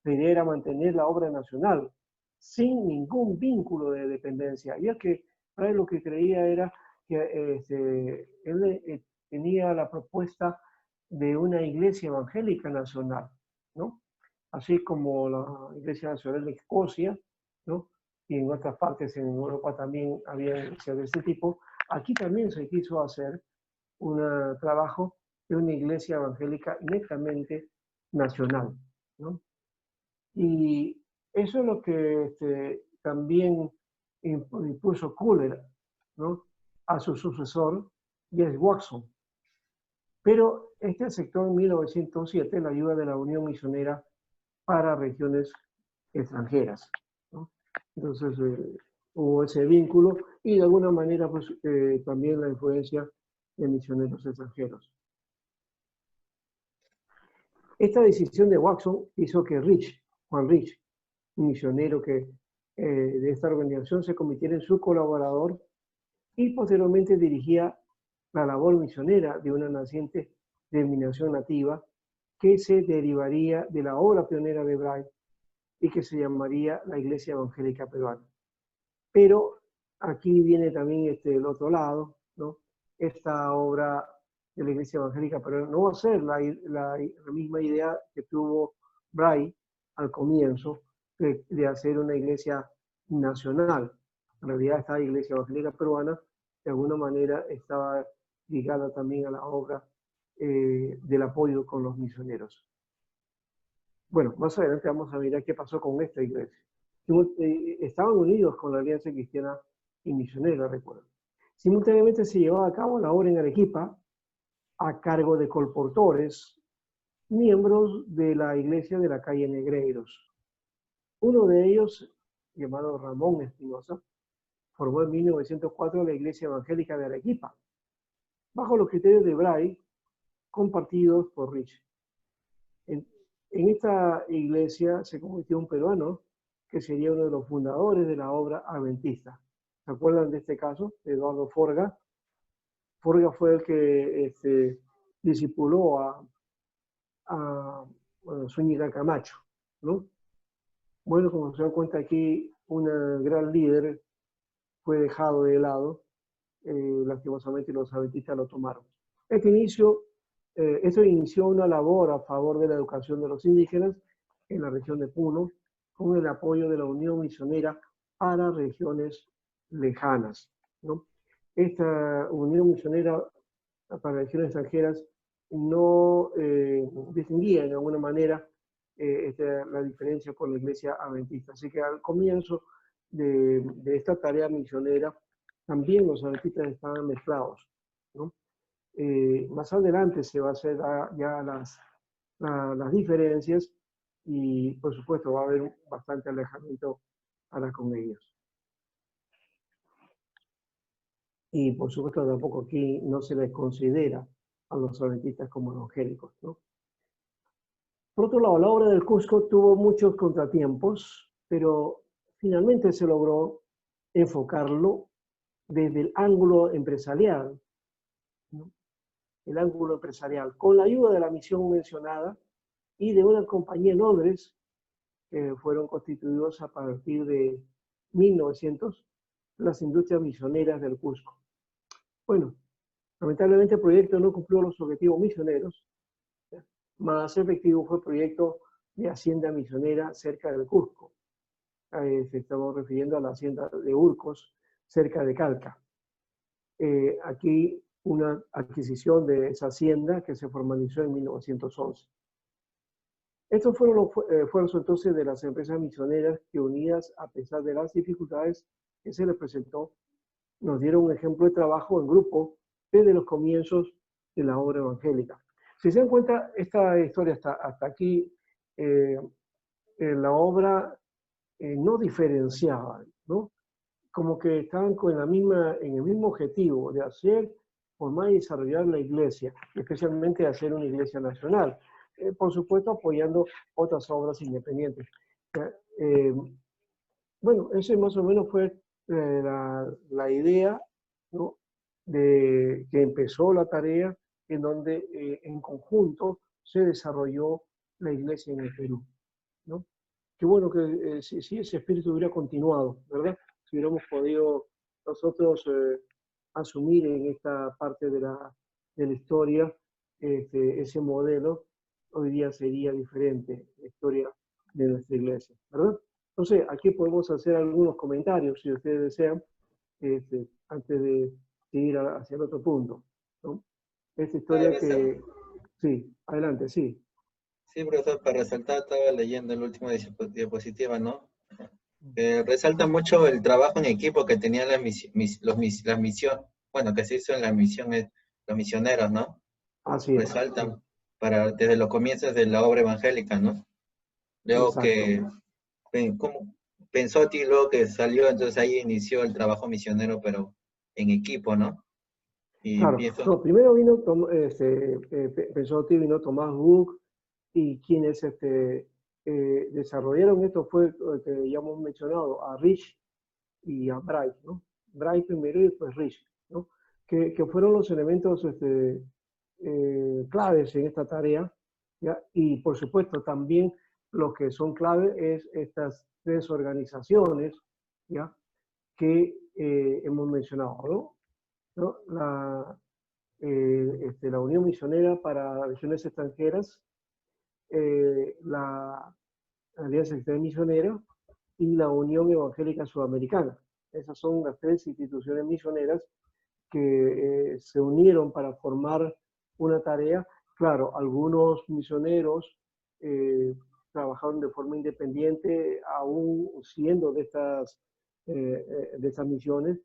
La idea era mantener la obra nacional sin ningún vínculo de dependencia, ya que para él lo que creía era que él tenía la propuesta de una iglesia evangélica nacional, ¿no? Así como la Iglesia Nacional de Escocia, ¿no? Y en otras partes en Europa también había iglesias de este tipo. Aquí también se quiso hacer un trabajo de una iglesia evangélica netamente nacional, ¿no? Y eso es lo que también impuso Cooler, ¿no? A su sucesor, James Watson. Pero este aceptó en 1907 la ayuda de la Unión Misionera para regiones extranjeras, ¿no? Entonces hubo ese vínculo y de alguna manera pues, también la influencia de misioneros extranjeros. Esta decisión de Watson hizo que Juan Rich, un misionero de esta organización, se convirtiera en su colaborador y posteriormente dirigía la labor misionera de una naciente denominación nativa que se derivaría de la obra pionera de Bray y que se llamaría la Iglesia Evangélica Peruana. Pero aquí viene también el otro lado, ¿no? Esta obra de la Iglesia Evangélica Peruana no va a ser la misma idea que tuvo Bray al comienzo de hacer una iglesia nacional. En realidad esta Iglesia Evangélica Peruana de alguna manera estaba ligada también a la obra del apoyo con los misioneros. Bueno, más adelante vamos a mirar qué pasó con esta iglesia. Estaban unidos con la Alianza Cristiana y Misionera, recuerdo. Simultáneamente se llevaba a cabo la obra en Arequipa a cargo de colportores, miembros de la iglesia de la calle Negreiros. Uno de ellos, llamado Ramón Espinosa, formó en 1904 la Iglesia Evangélica de Arequipa, bajo los criterios de Bray, compartidos por Rich. En esta iglesia se convirtió un peruano que sería uno de los fundadores de la obra adventista. ¿Se acuerdan de este caso? De Eduardo Forga. Forga fue el que discipuló bueno, Zúñiga Camacho, ¿no? Bueno, como se dan cuenta aquí, un gran líder fue dejado de lado, lastimosamente los adventistas lo tomaron. Esto inició una labor a favor de la educación de los indígenas en la región de Puno, con el apoyo de la Unión Misionera para regiones lejanas, ¿no? Esta Unión Misionera para regiones extranjeras no distinguía de alguna manera la diferencia con la iglesia adventista. Así que al comienzo de esta tarea misionera, también los adventistas estaban mezclados, ¿no? Más adelante se va a hacer ya las diferencias y por supuesto va a haber bastante alejamiento para con ellos. Y por supuesto tampoco aquí no se les considera a los adventistas como evangélicos, ¿no? Por otro lado, la obra del Cusco tuvo muchos contratiempos, pero finalmente se logró enfocarlo desde el ángulo empresarial ¿no? El ángulo empresarial, con la ayuda de la misión mencionada y de una compañía en Londres que fueron constituidos a partir de 1900, las industrias misioneras del Cusco. Bueno, lamentablemente el proyecto no cumplió los objetivos misioneros, ¿ya? Más efectivo fue el proyecto de hacienda misionera cerca del Cusco. Se estamos refiriendo a la hacienda de Urcos, cerca de Calca. Aquí una adquisición de esa hacienda que se formalizó en 1911. Estos fueron los esfuerzos entonces de las empresas misioneras que, unidas a pesar de las dificultades que se les presentó, nos dieron un ejemplo de trabajo en grupo desde los comienzos de la obra evangélica. Si se dan cuenta, esta historia hasta aquí, la obra no diferenciaba, ¿no? Como que estaban en el mismo objetivo de hacer, formar y desarrollar la iglesia, especialmente hacer una iglesia nacional. Por supuesto, apoyando otras obras independientes. Bueno, ese más o menos fue la idea, ¿no? De que empezó la tarea en donde en conjunto se desarrolló la iglesia en el Perú, ¿no? Qué bueno que si ese espíritu hubiera continuado, ¿verdad? Si hubiéramos podido nosotros asumir en esta parte de la historia ese modelo, hoy día sería diferente la historia de nuestra iglesia, ¿verdad? Entonces, aquí podemos hacer algunos comentarios, si ustedes desean, antes de ir hacia el otro punto, ¿no? Esta historia que... Sí, adelante, sí. Sí, profesor, para resaltar, estaba leyendo el último diapositiva, ¿no? Resalta mucho el trabajo en equipo que tenían las misión, bueno, que se hizo en las misiones, los misioneros, ¿no? Así es. Resaltan desde los comienzos de la obra evangélica, ¿no? Luego Exacto. que como pensó a ti, luego que salió, entonces ahí inició el trabajo misionero, pero en equipo, ¿no? Y Claro, empiezo, no, primero vino, pensó que vino Tomás Book y quienes desarrollaron esto fue que ya hemos mencionado a Rich y a Bright, ¿no? Bright primero y después Rich, ¿no? Que fueron los elementos claves en esta tarea, ¿ya? Y por supuesto también lo que son clave es estas tres organizaciones, ¿ya? Que hemos mencionado, ¿no? ¿No? La Unión Misionera para Regiones Extranjeras, la Alianza Extranjera Misionera y la Unión Evangélica Sudamericana. Esas son las tres instituciones misioneras que se unieron para formar una tarea. Claro, algunos misioneros trabajaron de forma independiente, aún siendo de estas misiones,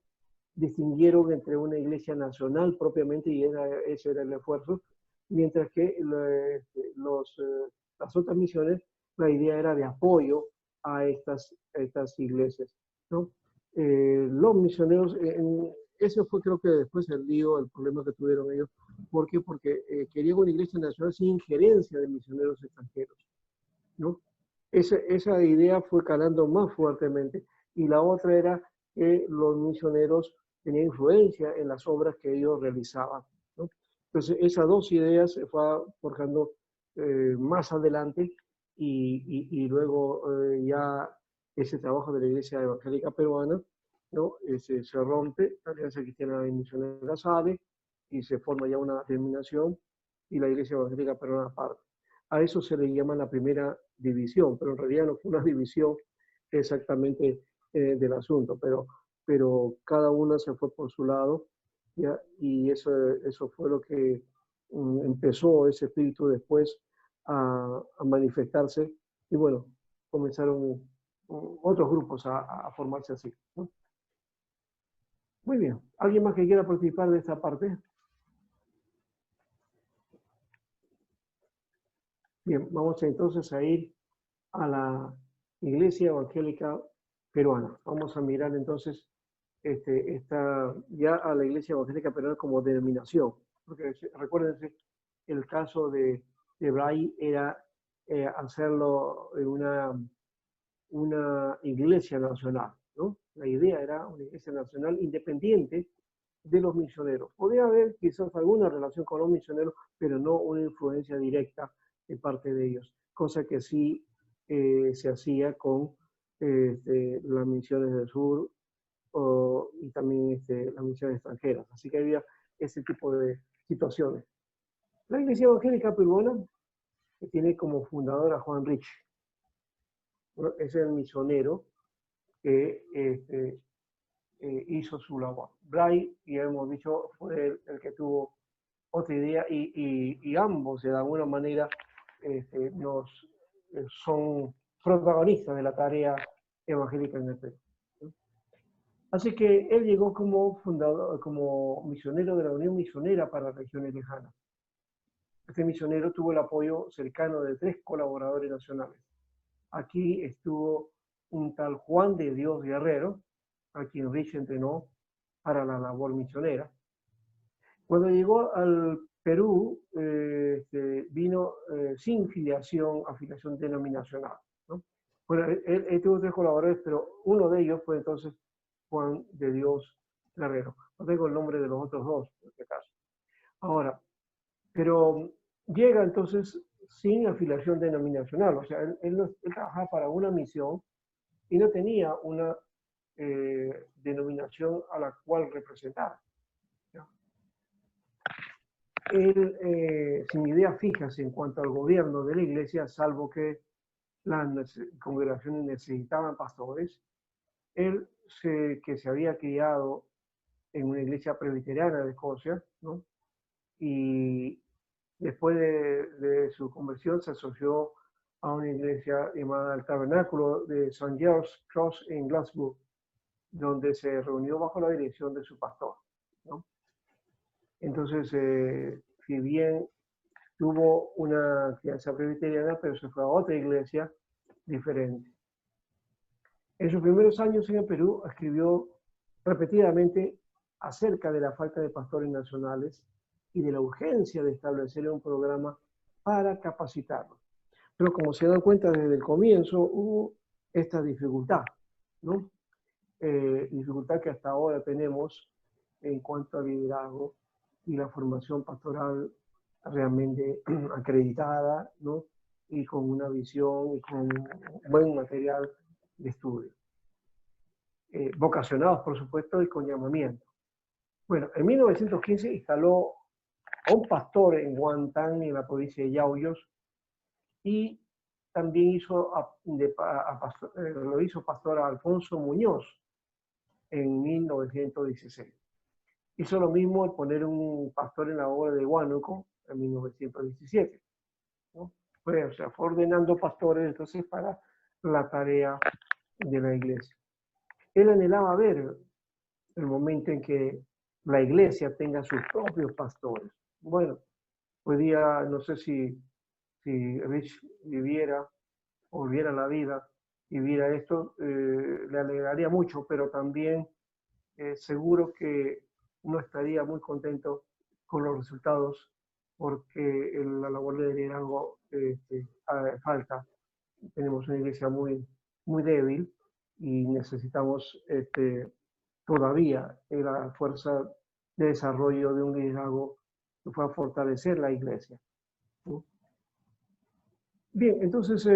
distinguieron entre una iglesia nacional propiamente, y ese era el esfuerzo, mientras que las otras misiones, la idea era de apoyo a estas iglesias, ¿no? Los misioneros, ese fue creo que después el lío, el problema que tuvieron ellos. ¿Por qué? Porque querían una iglesia nacional sin injerencia de misioneros extranjeros, ¿no? Esa idea fue calando más fuertemente. Y la otra era que los misioneros tenían influencia en las obras que ellos realizaban, ¿no? Entonces, esas dos ideas se fue forjando más adelante y luego ya ese trabajo de la Iglesia Evangélica Peruana, ¿no? Se rompe, la Alianza Cristiana Misionera SADE, y se forma ya una denominación y la Iglesia Evangélica Peruana aparte. A eso se le llama la primera división, pero en realidad no fue una división exactamente del asunto, pero cada una se fue por su lado, ¿ya? Y eso fue lo que empezó ese espíritu después a manifestarse, y bueno, comenzaron otros grupos a formarse así, ¿no? Muy bien, ¿alguien más que quiera participar de esta parte? Bien, vamos entonces a ir a la Iglesia Evangélica Peruana. Vamos a mirar entonces ya a la Iglesia Evangélica Peruana como denominación, porque recuérdense, el caso de Bray era hacerlo en una iglesia nacional, ¿no? La idea era una iglesia nacional independiente de los misioneros. Podría haber quizás alguna relación con los misioneros, pero no una influencia directa de parte de ellos, cosa que sí se hacía con las misiones del sur y también las misiones extranjeras. Así que había ese tipo de situaciones. La Iglesia Evangélica Peruana que tiene como fundador a Juan Rich, ¿no? Es el misionero que hizo su labor. Bray, ya hemos dicho, fue el que tuvo otra idea y ambos de alguna manera son protagonistas de la tarea evangélica en el Perú. Así que él llegó como fundador, como misionero de la Unión Misionera para Regiones Lejanas. Este misionero tuvo el apoyo cercano de 3 colaboradores nacionales. Aquí estuvo un tal Juan de Dios Guerrero, a quien Rich entrenó para la labor misionera. Cuando llegó al Perú, vino sin afiliación denominacional, ¿no? Bueno, él tuvo 3 colaboradores, pero uno de ellos fue entonces Juan de Dios Guerrero. No tengo el nombre de los otros 2, en este caso. Ahora, pero llega entonces sin afiliación denominacional, o sea, él trabajaba para una misión y no tenía una denominación a la cual representar. ¿Ya? Él, sin ideas fijas en cuanto al gobierno de la iglesia, salvo que las congregaciones necesitaban pastores, él que se había criado en una iglesia presbiteriana de Escocia, ¿no? Y después de su conversión se asoció a una iglesia llamada el Tabernáculo de St. George's Cross en Glasgow, donde se reunió bajo la dirección de su pastor, ¿no? Entonces, si bien tuvo una crianza presbiteriana, pero se fue a otra iglesia diferente. En sus primeros años en el Perú escribió repetidamente acerca de la falta de pastores nacionales y de la urgencia de establecer un programa para capacitarlos. Pero como se dan cuenta desde el comienzo, hubo esta dificultad, ¿no? Dificultad que hasta ahora tenemos en cuanto al liderazgo y la formación pastoral realmente acreditada, ¿no? Y con una visión y con un buen material de estudio. Vocacionados, por supuesto, y con llamamiento. Bueno, en 1915 instaló a un pastor en Guantán, en la provincia de Yauyos, y también lo hizo pastor a Alfonso Muñoz en 1916. Hizo lo mismo al poner un pastor en la obra de Huánuco en 1917, ¿no? O sea, fue ordenando pastores entonces para la tarea de la iglesia. Él anhelaba ver el momento en que la iglesia tenga sus propios pastores. Bueno, hoy día no sé si Rich viviera o viviera la vida y viera esto, le alegraría mucho, pero también seguro que no estaría muy contento con los resultados porque la labor de liderazgo falta. Tenemos una iglesia muy, muy débil y necesitamos todavía la fuerza de desarrollo de un liderazgo que pueda fortalecer la iglesia, ¿sí? Bien, entonces,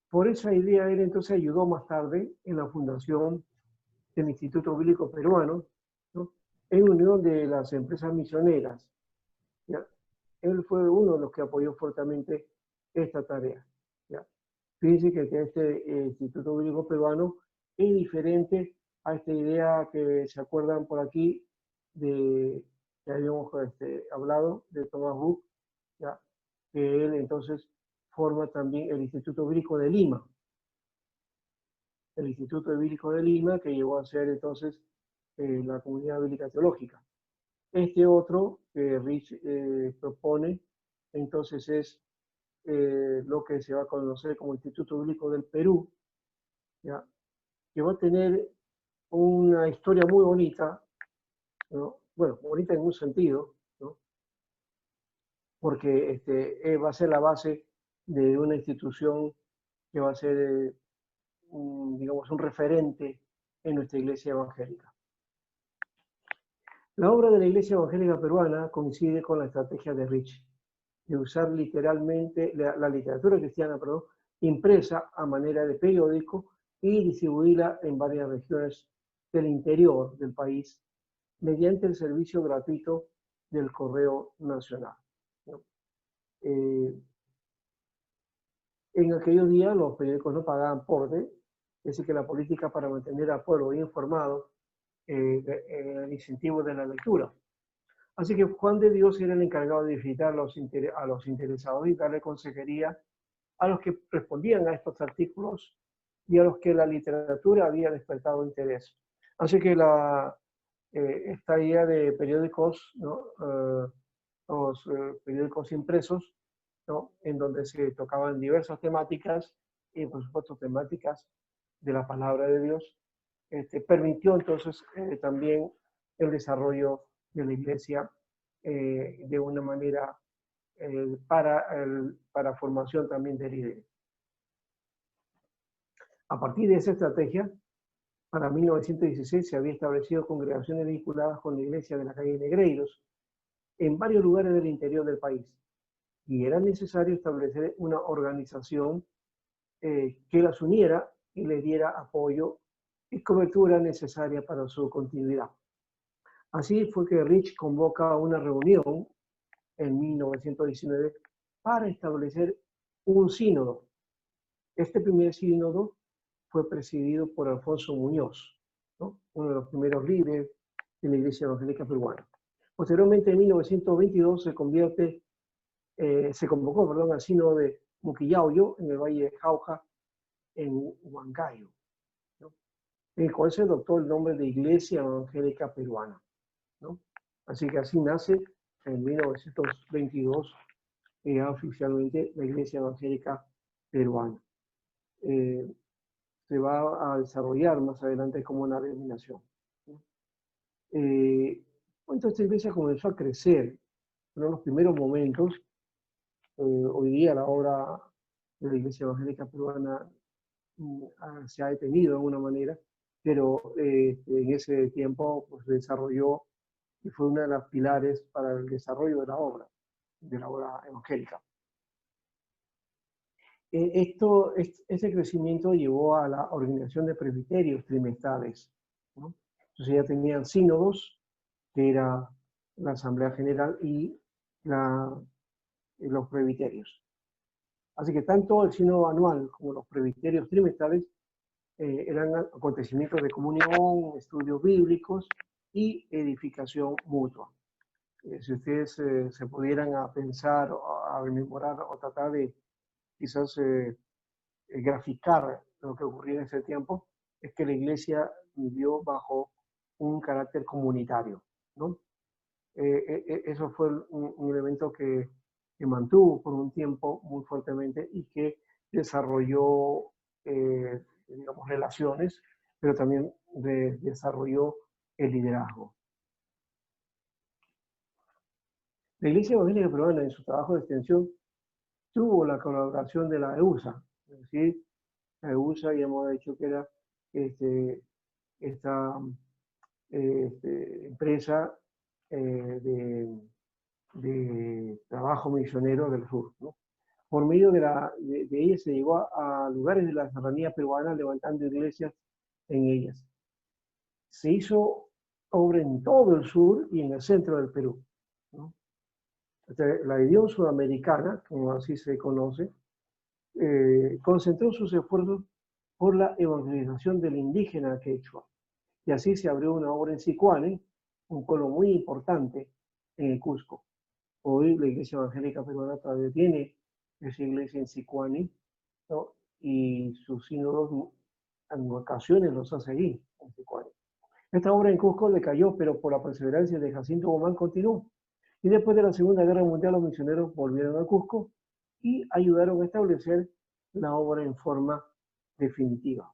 por esa idea él entonces ayudó más tarde en la fundación del Instituto Bíblico Peruano, ¿no? En unión de las empresas misioneras, ¿ya? Él fue uno de los que apoyó fuertemente esta tarea, ¿ya? Fíjense que este Instituto Bíblico Peruano es diferente a esta idea que se acuerdan por aquí de que habíamos hablado de Thomas Book, ¿ya? Que él entonces forma también el Instituto Bíblico de Lima. El Instituto Bíblico de Lima, que llegó a ser entonces la Comunidad Bíblica Teológica. Este otro que Rich propone, entonces es lo que se va a conocer como Instituto Bíblico del Perú, ¿ya? Que va a tener una historia muy bonita, ¿no? Bueno, bonita en un sentido, ¿no? Porque va a ser la base de una institución que va a ser, digamos, un referente en nuestra iglesia evangélica. La obra de la Iglesia Evangélica Peruana coincide con la estrategia de Rich, de usar literalmente la literatura cristiana, perdón, impresa a manera de periódico y distribuirla en varias regiones del interior del país mediante el servicio gratuito del Correo Nacional, ¿no? En aquellos días los periódicos no pagaban porte, es decir, que la política para mantener al pueblo bien informado, el incentivo de la lectura. Así que Juan de Dios era el encargado de visitar a los interesados y darle consejería a los que respondían a estos artículos y a los que la literatura había despertado interés. Así que esta idea de periódicos, ¿no? Los periódicos impresos, ¿no? En donde se tocaban diversas temáticas y por supuesto temáticas de la palabra de Dios, permitió entonces también el desarrollo de la iglesia de una manera para formación también de líderes. A partir de esa estrategia, para 1916 se había establecido congregaciones vinculadas con la iglesia de la calle Negreiros en varios lugares del interior del país. Y era necesario establecer una organización que las uniera y les diera apoyo y cobertura necesaria para su continuidad. Así fue que Rich convoca una reunión en 1919 para establecer un sínodo. Este primer sínodo fue presidido por Alfonso Muñoz, ¿no? Uno de los primeros líderes de la Iglesia Evangélica Peruana. Posteriormente, en 1922, se convocó al sínodo de Muquillauyo, en el Valle de Jauja, en Huancayo, ¿no? En el cual se adoptó el nombre de Iglesia Evangélica Peruana, ¿no? Así que así nace en 1922 oficialmente la Iglesia Evangélica Peruana. Se va a desarrollar más adelante como una denominación, ¿no? Entonces esta iglesia comenzó a crecer. En los primeros momentos, hoy día la obra de la Iglesia Evangélica Peruana se ha detenido de alguna manera, pero en ese tiempo pues, se desarrolló y fue una de las pilares para el desarrollo de la obra evangélica. Este crecimiento llevó a la organización de presbiterios trimestrales, ¿no? Entonces ya tenían sínodos, que era la Asamblea General y los presbiterios. Así que tanto el sínodo anual como los presbiterios trimestrales eran acontecimientos de comunión, estudios bíblicos y edificación mutua. Si ustedes se pudieran a pensar, a rememorar o tratar de quizás graficar lo que ocurrió en ese tiempo, es que la iglesia vivió bajo un carácter comunitario, ¿no? Eso fue un elemento que mantuvo por un tiempo muy fuertemente y que desarrolló, digamos, relaciones, pero también desarrolló el liderazgo. La Iglesia Evangélica Peruana en su trabajo de extensión tuvo la colaboración de la EUSA, es decir, la EUSA ya hemos dicho que era esta empresa de trabajo misionero del sur, ¿no? Por medio de ella se llegó a lugares de la serranía peruana levantando iglesias en ellas. Se hizo obra en todo el sur y en el centro del Perú, ¿no? La Edición Sudamericana, como así se conoce, concentró sus esfuerzos por la evangelización del indígena quechua. Y así se abrió una obra en Sicuani, un pueblo muy importante en el Cusco. Hoy la Iglesia Evangélica Peruana todavía tiene esa iglesia en Sicuani, ¿no? Y sus sínodos en ocasiones los hace ahí, en Sicuani. Esta obra en Cusco decayó, pero por la perseverancia de Jacinto Guzmán continuó. Y después de la Segunda Guerra Mundial, los misioneros volvieron a Cusco y ayudaron a establecer la obra en forma definitiva.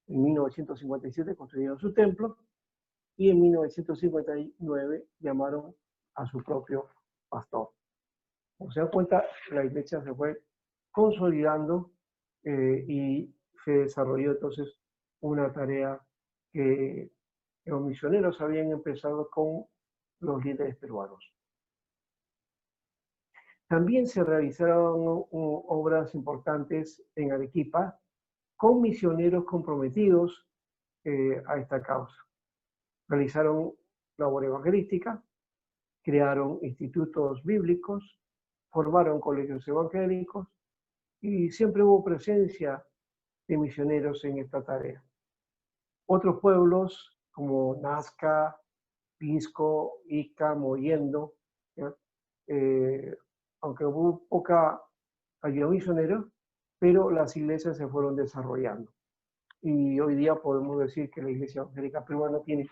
En 1957 construyeron su templo y en 1959 llamaron a su propio pastor. Como se dan cuenta, la iglesia se fue consolidando y se desarrolló entonces una tarea que Los misioneros habían empezado con los líderes peruanos. También se realizaron obras importantes en Arequipa con misioneros comprometidos a esta causa. Realizaron labor evangelística, crearon institutos bíblicos, formaron colegios evangélicos y siempre hubo presencia de misioneros en esta tarea. Otros pueblos como Nazca, Pisco, Ica, Mollendo, aunque hubo poca ayuda misionera, pero las iglesias se fueron desarrollando. Y hoy día podemos decir que la Iglesia Evangélica Peruana tiene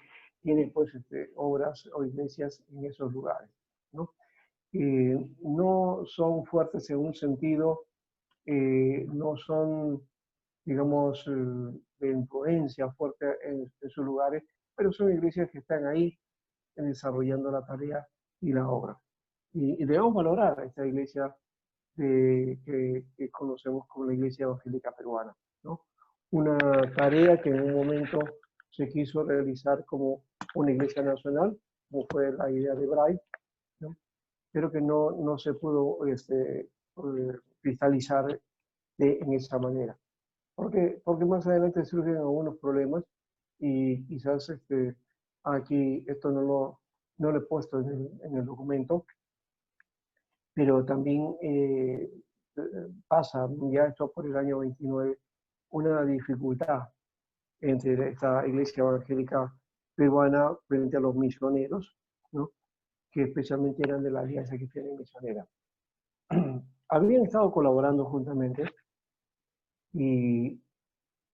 pues, obras o iglesias en esos lugares, ¿no? No son fuertes en un sentido, no son, digamos, de influencia fuerte en sus lugares, pero son iglesias que están ahí desarrollando la y la obra. Y debemos valorar a esta iglesia que conocemos como la Iglesia Evangélica Peruana, ¿no? Una tarea que en un momento se quiso realizar como una iglesia nacional, como fue la idea de Bray, ¿no? Pero que no se pudo cristalizar en esa manera. Porque más adelante surgen algunos problemas y quizás aquí esto no lo he puesto en el documento, pero también pasa ya esto por el año 29 una dificultad entre esta iglesia evangélica peruana frente a los misioneros, ¿no? Que especialmente eran de la Alianza Cristiana y Misionera. Habían estado colaborando juntamente y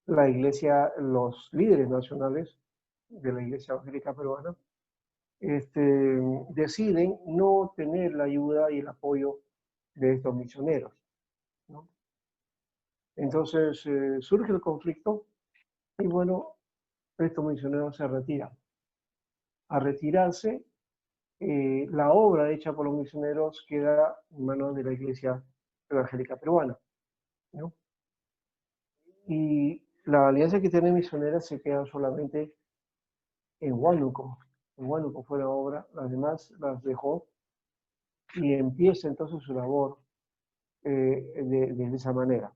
la iglesia, los líderes nacionales de la iglesia evangélica peruana, deciden no tener la ayuda y el apoyo de estos misioneros, ¿no? Entonces surge el conflicto y bueno, estos misioneros se retiran. A retirarse, la obra hecha por los misioneros queda en manos de la Iglesia Evangélica Peruana, ¿no? Y la Alianza Cristiana Misionera se queda solamente en Huánuco. En Huánuco fue la obra, las demás las dejó y empieza entonces su labor de esa manera.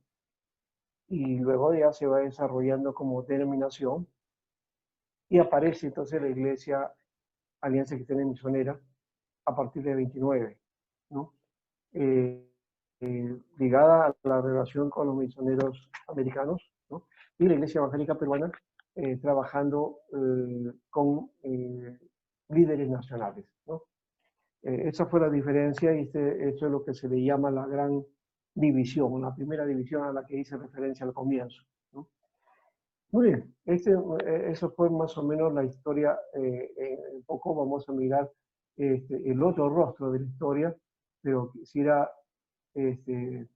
Y luego ya se va desarrollando como denominación y aparece entonces la Iglesia Alianza Cristiana Misionera a partir de 29, ¿no? Ligada a la relación con los misioneros americanos, ¿no? Y la Iglesia Evangélica Peruana trabajando con líderes nacionales, ¿no? Esa fue la diferencia y esto es lo que se le llama la gran división, la primera división a la que hice referencia al comienzo, ¿no? Muy bien, eso fue más o menos la historia. Un poco vamos a mirar el otro rostro de la historia, pero quisiera ver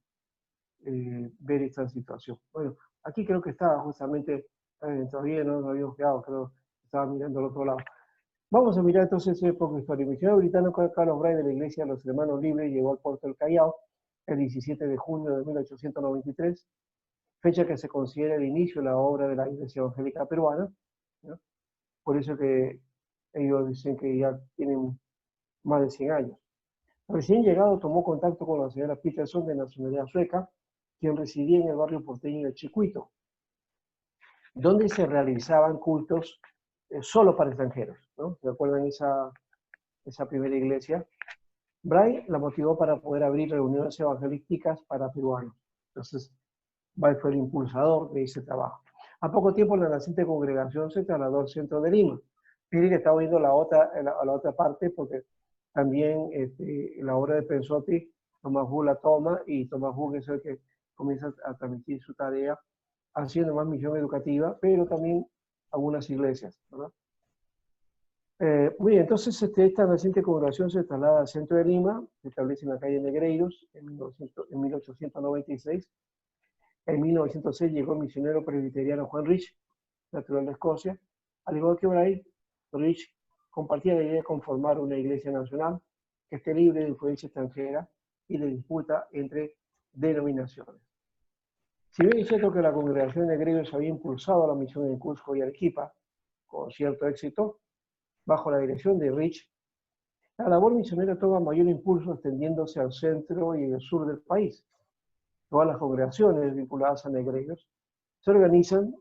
esta situación. Bueno, aquí creo que estaba justamente, todavía no nos habíamos quedado, creo que estaba mirando al otro lado. Vamos a mirar entonces un poco de historia. El misionero británico Carlos Bray de la Iglesia de los Hermanos Libres llegó al puerto del Callao el 17 de junio de 1893, fecha que se considera el inicio de la obra de la Iglesia Evangélica Peruana, ¿no? Por eso que ellos dicen que ya tienen más de 100 años. Recién llegado tomó contacto con la señora Peterson, de nacionalidad sueca, quien residía en el barrio porteño de Chicuito, donde se realizaban cultos solo para extranjeros, ¿no? ¿Se acuerdan esa primera iglesia? Bray la motivó para poder abrir reuniones evangelísticas para peruanos. Entonces, Bray fue el impulsador de ese trabajo. A poco tiempo la naciente congregación se trasladó al centro de Lima. Miren que estaba viendo la otra parte porque también la obra de Pensotti, Tomás Hu la toma y Tomás Hu es el que comienza a transmitir su tarea haciendo más misión educativa, pero también algunas iglesias, ¿verdad? Muy bien, entonces esta naciente congregación se traslada al centro de Lima, se establece en la calle Negreiros en 1896. En 1906 llegó el misionero presbiteriano Juan Rich, natural de Escocia. Al igual que Bray, Rich compartía la idea de conformar una iglesia nacional que esté libre de influencia extranjera y de disputa entre denominaciones. Si bien es cierto que la congregación de Negreiros había impulsado la misión en Cusco y Arequipa, con cierto éxito, bajo la dirección de Rich, la labor misionera toma mayor impulso extendiéndose al centro y el sur del país. Todas las congregaciones vinculadas a negreros se organizan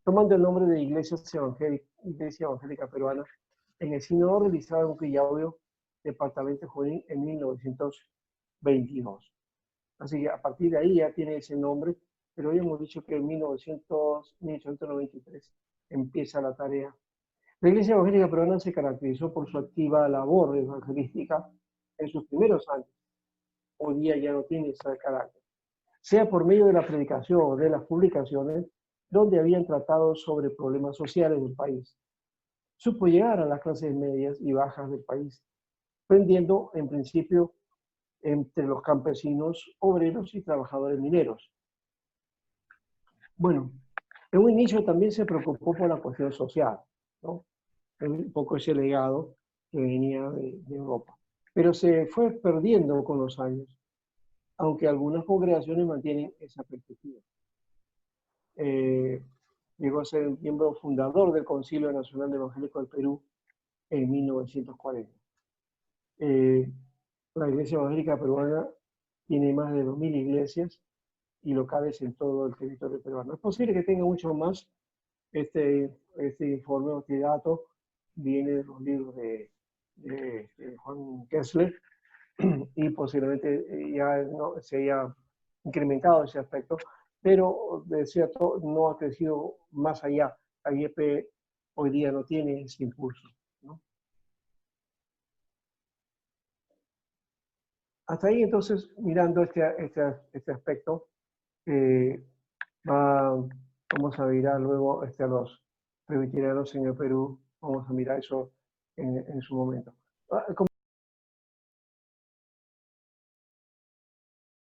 tomando el nombre de Iglesia Evangélica Peruana en el sínodo realizado en Quillauyo, departamento Junín, en 1922. Así que a partir de ahí ya tiene ese nombre, pero hoy hemos dicho que en 1993 empieza la tarea. La Iglesia Evangélica Peruana se caracterizó por su activa labor evangelística en sus primeros años. Hoy día ya no tiene ese carácter. Sea por medio de la predicación o de las publicaciones, donde habían tratado sobre problemas sociales del país. Supo llegar a las clases medias y bajas del país, prendiendo en principio entre los campesinos, obreros y trabajadores mineros. Bueno, en un inicio también se preocupó por la cuestión social, ¿no? Un poco ese legado que venía de Europa. Pero se fue perdiendo con los años, aunque algunas congregaciones mantienen esa perspectiva. Llegó a ser miembro fundador del Concilio Nacional Evangélico del Perú en 1940. La Iglesia Evangélica Peruana tiene más de 2.000 iglesias y locales en todo el territorio peruano. Es posible que tenga mucho más. Este informe o este dato viene de los libros de Juan Kessler y posiblemente ya no, se haya incrementado ese aspecto, pero de cierto no ha crecido más allá. La IEP hoy día no tiene ese impulso, ¿no? Hasta ahí entonces, mirando este aspecto, vamos a mirar luego a los presbiterianos en el Perú, vamos a mirar eso en su momento.